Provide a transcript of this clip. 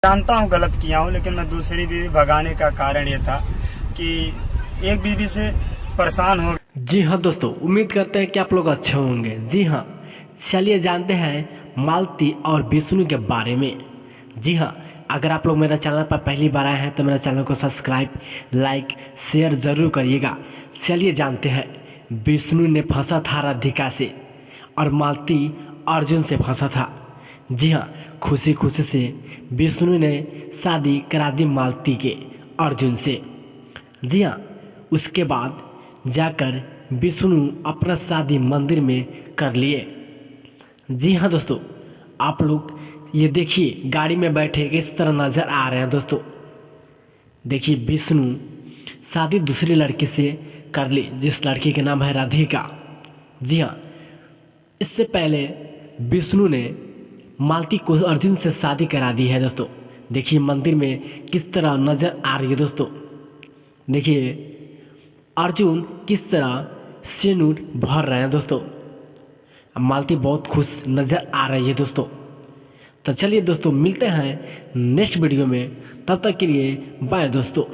जानता हूँ गलत किया हूँ, लेकिन मैं दूसरी बीवी भगाने का कारण ये था कि एक बीवी से परेशान हो। जी हाँ दोस्तों, उम्मीद करते हैं कि आप लोग अच्छे होंगे। जी हाँ, चलिए जानते हैं मालती और विष्णु के बारे में। जी हाँ, अगर आप लोग मेरे चैनल पर पहली बार आए हैं तो मेरे चैनल को सब्सक्राइब, लाइक, शेयर ज़रूर करिएगा। चलिए जानते हैं, विष्णु ने फंसा था राधिका से और मालती अर्जुन से फंसा था। जी हाँ, खुशी खुशी से विष्णु ने शादी करा दी मालती के अर्जुन से। जी हाँ, उसके बाद जाकर विष्णु अपना शादी मंदिर में कर लिए। जी हाँ दोस्तों, आप लोग ये देखिए गाड़ी में बैठे किस तरह नज़र आ रहे हैं दोस्तों। देखिए विष्णु शादी दूसरी लड़की से कर ली, जिस लड़की का नाम है राधिका। जी हाँ, इससे पहले विष्णु ने मालती को अर्जुन से शादी करा दी है दोस्तों। देखिए मंदिर में किस तरह नज़र आ रही है दोस्तों। देखिए अर्जुन किस तरह सिंदूर भर रहे हैं दोस्तों। मालती बहुत खुश नज़र आ रही है दोस्तों। तो चलिए दोस्तों, मिलते हैं नेक्स्ट वीडियो में, तब तक के लिए बाय दोस्तों।